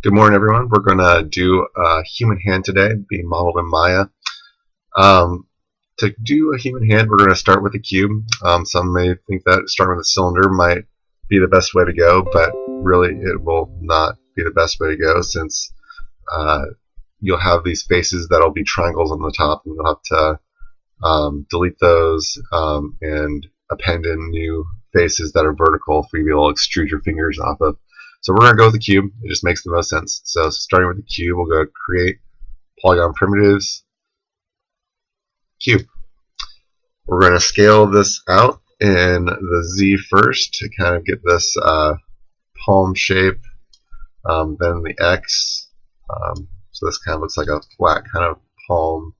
Good morning, everyone. We're going to do a human hand today, being modeled in Maya. To do a human hand, we're going to start with a cube. Some may think that starting with a cylinder might be the best way to go, but really it will not be the best way to go, since you'll have these faces that'll be triangles on the top, and you'll have to delete those and append in new faces that are vertical for you to be able to extrude your fingers off of. So we're going to go with the cube. It just makes the most sense. So starting with the cube, we'll go create polygon primitives, cube. We're going to scale this out in the Z first to kind of get this palm shape, then the X. So this kind of looks like a flat kind of palm.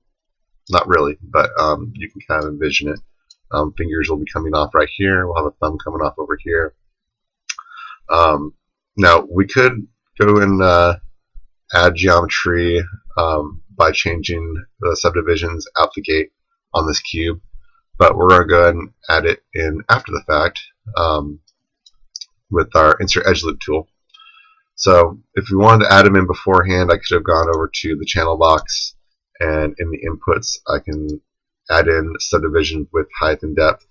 Not really, but you can kind of envision it. Fingers will be coming off right here. We'll have a thumb coming off over here. Now, we could go and add geometry by changing the subdivisions out the gate on this cube, but we're going to go ahead and add it in after the fact with our Insert Edge Loop tool. So if we wanted to add them in beforehand, I could have gone over to the channel box, and in the inputs I can add in subdivision with height and depth.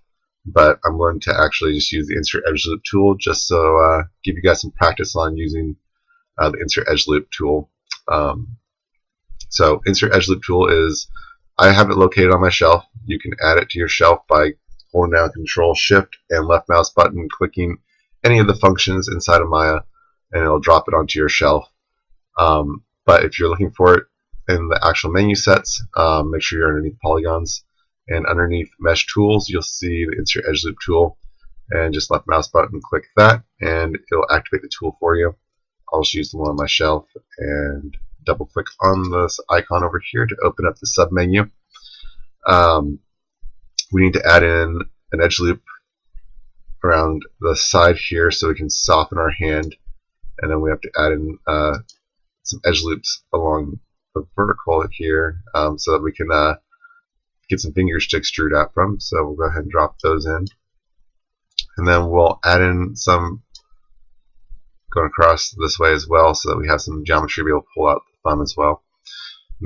But I'm going to actually just use the Insert Edge Loop tool, just so give you guys some practice on using the Insert Edge Loop tool. So Insert Edge Loop tool is, I have it located on my shelf. You can add it to your shelf by holding down Control Shift and left mouse button, clicking any of the functions inside of Maya, and it'll drop it onto your shelf. But if you're looking for it in the actual menu sets, make sure you're underneath polygons. And underneath Mesh Tools, you'll see the Insert Edge Loop tool, and just left mouse button, click that, and it'll activate the tool for you. I'll just use the one on my shelf and double click on this icon over here to open up the sub menu. We need to add in an edge loop around the side here so we can soften our hand, and then we have to add in some edge loops along the vertical here so that we can get some fingers to extrude out from. So we'll go ahead and drop those in, and then we'll add in some going across this way as well, so that we have some geometry to be able to pull out the thumb as well.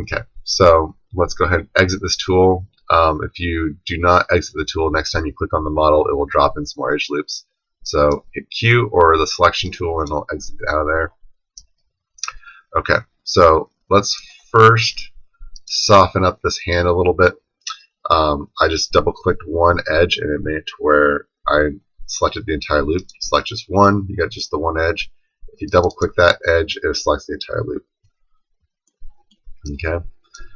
Okay, so let's go ahead and exit this tool. If you do not exit the tool, next time you click on the model, it will drop in some more edge loops. So hit Q or the selection tool, and it'll exit it out of there. Okay, so let's first soften up this hand a little bit. I just double clicked one edge, and it made it to where I selected the entire loop. Select just one, you got just the one edge. If you double click that edge, it selects the entire loop. Okay,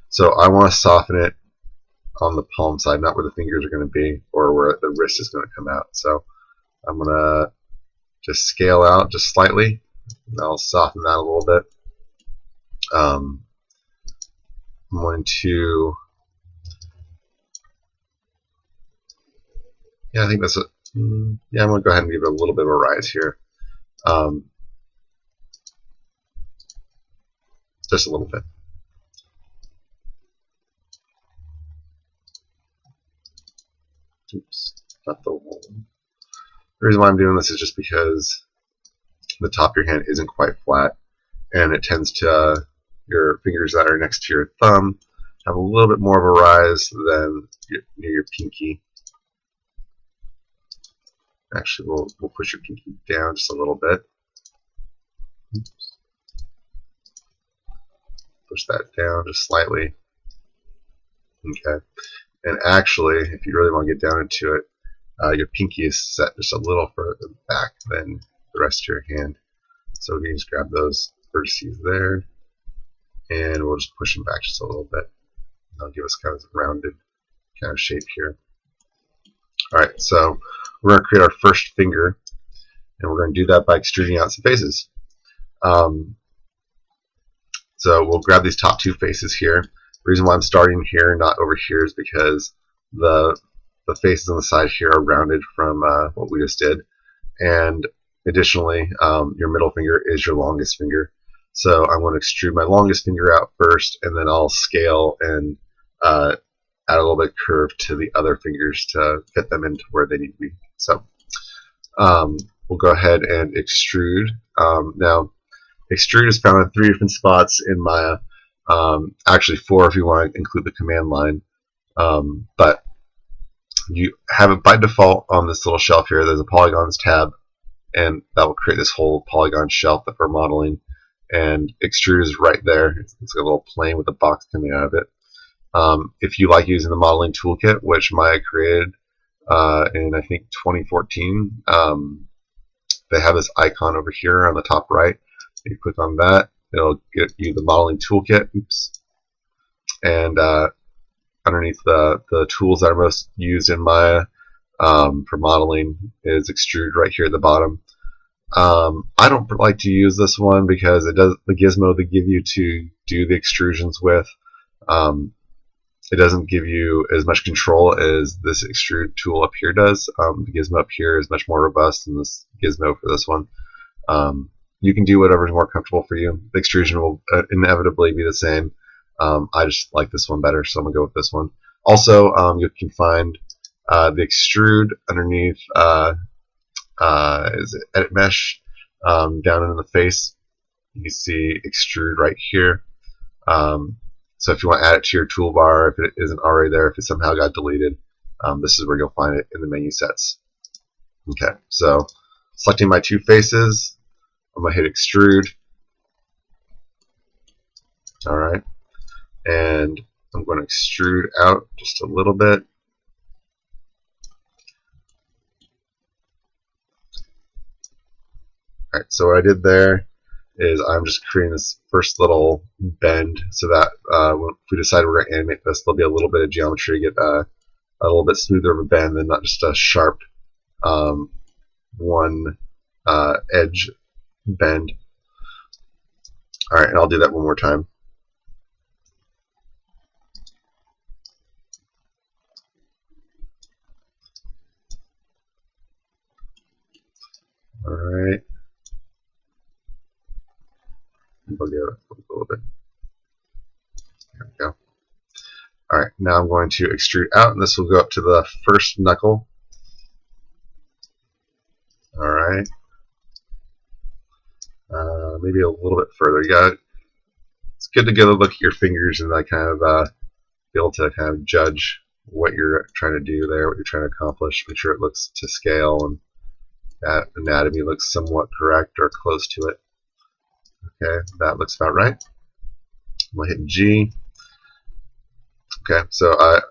so I want to soften it on the palm side, not where the fingers are going to be or where the wrist is going to come out. So I'm going to just scale out just slightly, and I'll soften that a little bit. I'm going to, yeah, I think that's it. Yeah, I'm going to go ahead and give it a little bit of a rise here. Just a little bit. Oops, not the one. The reason why I'm doing this is just because the top of your hand isn't quite flat, and it tends to, your fingers that are next to your thumb have a little bit more of a rise than near your pinky. Actually, we'll push your pinky down just a little bit. Oops. Push that down just slightly. Okay. And actually, if you really want to get down into it, your pinky is set just a little further back than the rest of your hand. So we can just grab those vertices there, and we'll just push them back just a little bit. That'll give us kind of a rounded kind of shape here. Alright, so we're going to create our first finger, and we're going to do that by extruding out some faces. So we'll grab these top two faces here. The reason why I'm starting here, not over here, is because the faces on the side here are rounded from what we just did. And additionally, your middle finger is your longest finger. So I'm going to extrude my longest finger out first, and then I'll scale and add a little bit of curve to the other fingers to fit them into where they need to be. So we'll go ahead and extrude. Now, Extrude is found in 3 different spots in Maya. Actually 4 if you want to include the command line. But you have it by default on this little shelf here. There's a polygons tab, and that will create this whole polygon shelf that we're modeling. And Extrude is right there. It's like a little plane with a box coming out of it. If you like using the modeling toolkit, which Maya created in I think 2014, they have this icon over here on the top right. You click on that, it'll get you the modeling toolkit. Oops. And underneath the tools that are most used in Maya for modeling is Extrude right here at the bottom. I don't like to use this one because it does the gizmo they give you to do the extrusions with. It doesn't give you as much control as this extrude tool up here does. The gizmo up here is much more robust than this gizmo for this one. You can do whatever is more comfortable for you. The extrusion will inevitably be the same. I just like this one better, so I'm going to go with this one. Also, you can find the extrude underneath is it edit mesh down in the face. You see extrude right here. So if you want to add it to your toolbar, if it isn't already there, if it somehow got deleted, this is where you'll find it in the menu sets. Okay, so selecting my 2 faces, I'm going to hit extrude. Alright, and I'm going to extrude out just a little bit. Alright, so what I did there is I'm just creating this first little bend so that if we decide we're going to animate this, there'll be a little bit of geometry to get a little bit smoother of a bend and not just a sharp one edge bend. Alright, and I'll do that one more time. Alright. We'll get it a little bit. There we go. Alright, now I'm going to extrude out, and this will go up to the first knuckle. Alright. Maybe a little bit further. It's good to get a look at your fingers and like kind of be able to kind of judge what you're trying to do there, what you're trying to accomplish. Make sure it looks to scale and that anatomy looks somewhat correct or close to it. Okay, that looks about right. I'm going to hit G. Okay, so I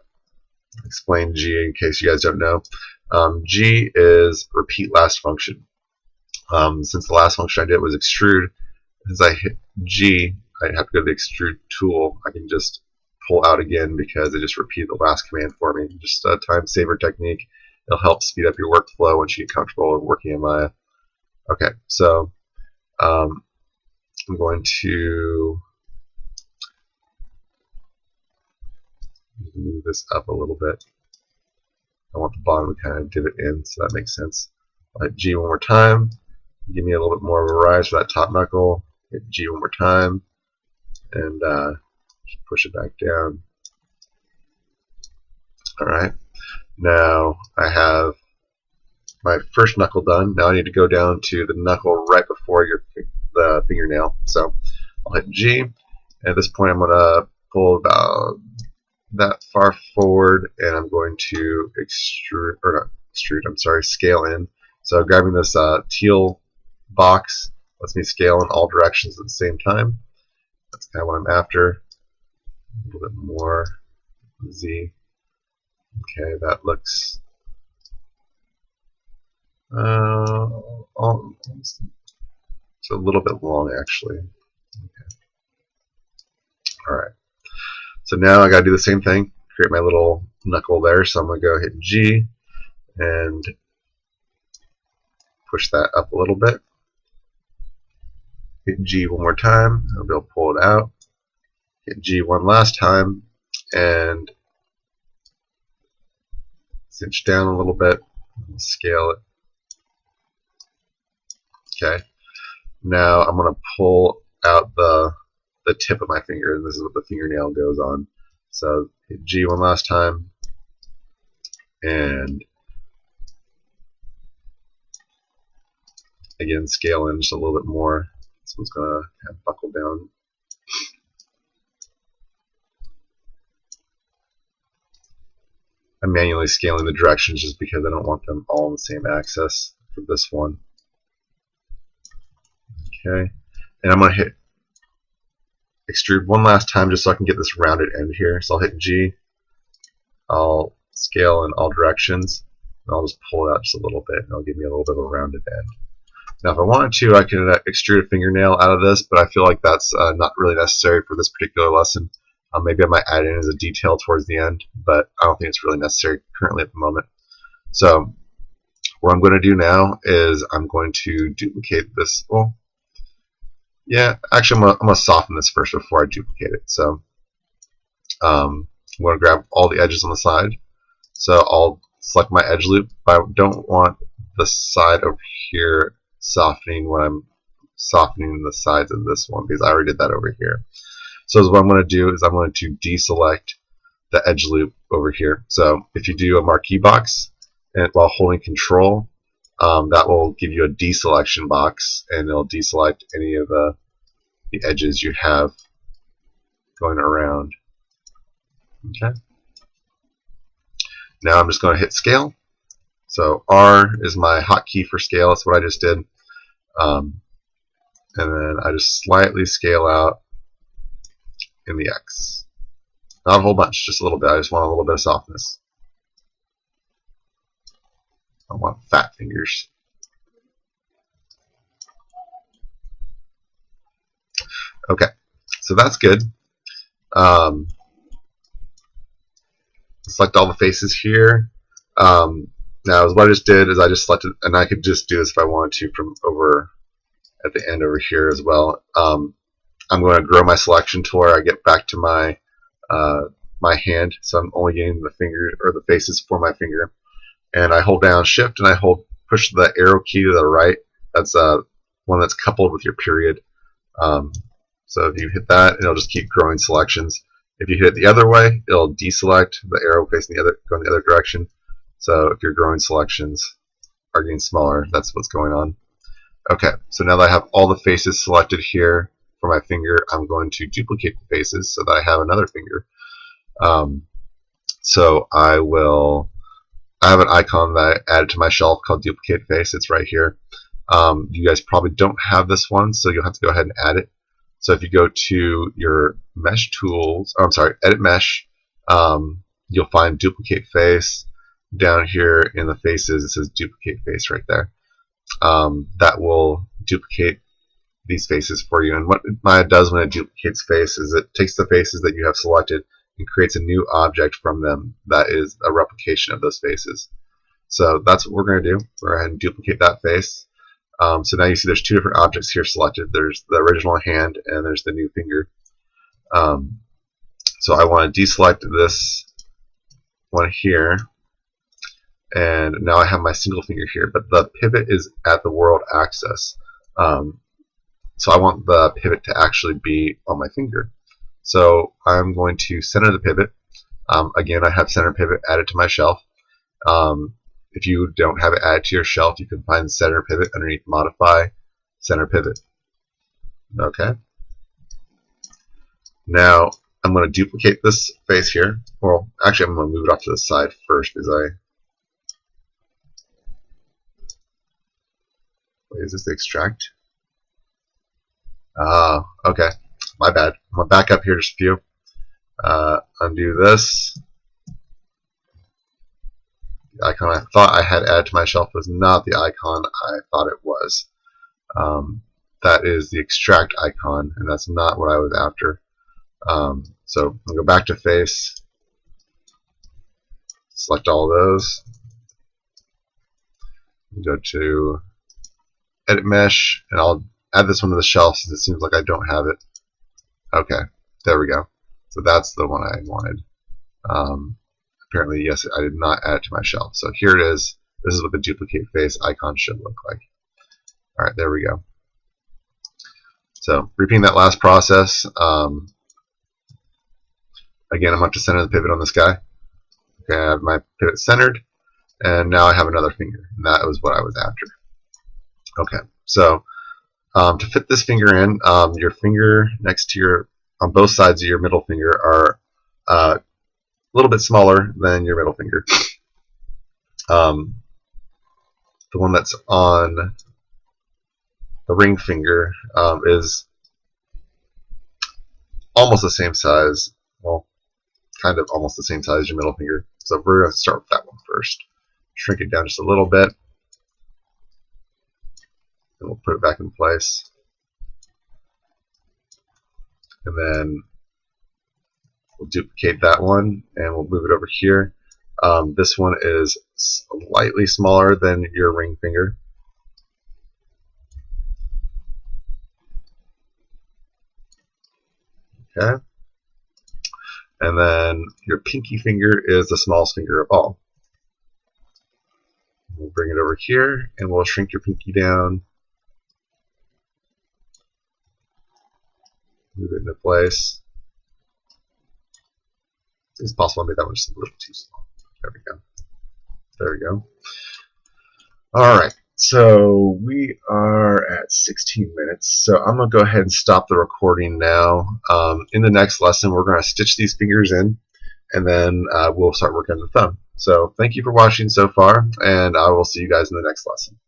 explain G in case you guys don't know. G is repeat last function. Since the last function I did was extrude, as I hit G, I have to go to the extrude tool. I can just pull out again because it just repeated the last command for me. Just a time saver technique. It'll help speed up your workflow once you get comfortable with working in Maya. Okay, so I'm going to move this up a little bit. I want the bottom to kind of divot in, so that makes sense. I'll hit G one more time. Give me a little bit more of a rise for that top knuckle. Hit G one more time, and push it back down. Alright, now I have my first knuckle done. Now I need to go down to the knuckle right before the fingernail. So I'll hit G, and at this point I'm going to pull about that far forward, and I'm going to scale in. So grabbing this teal box lets me scale in all directions at the same time. That's kind of what I'm after. A little bit more Z. Okay, that looks it's a little bit long actually. Okay. Alright. So now I gotta do the same thing, create my little knuckle there, so I'm gonna go hit G and push that up a little bit. Hit G one more time, I'll be able to pull it out. Hit G one last time and cinch down a little bit, scale it. Okay. Now I'm going to pull out the tip of my finger, and this is what the fingernail goes on. So hit G one last time, and again scale in just a little bit more. This one's going to buckle down. I'm manually scaling the directions just because I don't want them all on the same axis for this one. Okay, and I'm going to hit extrude one last time just so I can get this rounded end here. So I'll hit G, I'll scale in all directions, and I'll just pull it out just a little bit, and it'll give me a little bit of a rounded end. Now if I wanted to, I could extrude a fingernail out of this, but I feel like that's not really necessary for this particular lesson. Maybe I might add in as a detail towards the end, but I don't think it's really necessary currently at the moment. So what I'm going to do now is I'm going to duplicate this. Well, yeah, actually I'm going to soften this first before I duplicate it. So I'm going to grab all the edges on the side. So I'll select my edge loop, but I don't want the side over here softening when I'm softening the sides of this one, because I already did that over here. So what I'm going to do is I'm going to deselect the edge loop over here. So if you do a marquee box and while holding Control, that will give you a deselection box, and it'll deselect any of the edges you have going around. Okay. Now I'm just going to hit scale. So R is my hotkey for scale. That's what I just did. And then I just slightly scale out in the X. Not a whole bunch, just a little bit. I just want a little bit of softness. I want fat fingers. Okay, so that's good. Select all the faces here. Now, what I just did is I just selected, and I could just do this if I wanted to from over at the end over here as well. I'm going to grow my selection to where I get back to my my hand, so I'm only getting the finger or the faces for my finger. And I hold down Shift and I push the arrow key to the right. That's one that's coupled with your period. So if you hit that, it'll just keep growing selections. If you hit it the other way, it'll deselect the arrow facing going the other direction. So if your growing selections are getting smaller, that's what's going on. Okay, so now that I have all the faces selected here for my finger, I'm going to duplicate the faces so that I have another finger. So I have an icon that I added to my shelf called Duplicate Face. It's right here. You guys probably don't have this one, so you'll have to go ahead and add it. So if you go to your Mesh Tools, Edit Mesh, you'll find Duplicate Face. Down here in the faces, it says Duplicate Face right there. That will duplicate these faces for you. And what Maya does when it duplicates face is it takes the faces that you have selected and creates a new object from them that is a replication of those faces. So that's what we're going to do. We're going to go ahead and duplicate that face. So now you see there's two different objects here selected. There's the original hand and there's the new finger. So I want to deselect this one here. And now I have my single finger here, but the pivot is at the world axis. So I want the pivot to actually be on my finger. So I'm going to center the pivot. Again, I have center pivot added to my shelf. If you don't have it added to your shelf, you can find the center pivot underneath Modify, Center Pivot. Okay. Now I'm going to duplicate this face here. Well, actually, I'm going to move it off to the side first because Wait, is this the extract? Okay. My bad. I'm going to back up here just a few. Undo this. The icon I thought I had added to my shelf was not the icon I thought it was. That is the extract icon, and that's not what I was after. So I'll go back to face, select all those, go to Edit Mesh, and I'll add this one to the shelf since it seems like I don't have it. Okay, there we go. So that's the one I wanted. Apparently, yes, I did not add it to my shelf. So here it is. This is what the duplicate face icon should look like. All right, there we go. So repeating that last process. Again, I'm going to have to center the pivot on this guy. Okay, I have my pivot centered, and now I have another finger, and that was what I was after. Okay, so To fit this finger in, your finger next to on both sides of your middle finger are a little bit smaller than your middle finger. The one that's on the ring finger is almost the same size, well, kind of almost the same size as your middle finger. So we're going to start with that one first. Shrink it down just a little bit, and we'll put it back in place. And then we'll duplicate that one, and we'll move it over here. This one is slightly smaller than your ring finger. Okay. And then your pinky finger is the smallest finger of all. We'll bring it over here, and we'll shrink your pinky down. Move it into place. It's possible I made that one just a little too small. There we go. There we go. Alright, so we are at 16 minutes. So I'm going to go ahead and stop the recording now. In the next lesson, we're going to stitch these fingers in, and then we'll start working on the thumb. So thank you for watching so far, and I will see you guys in the next lesson.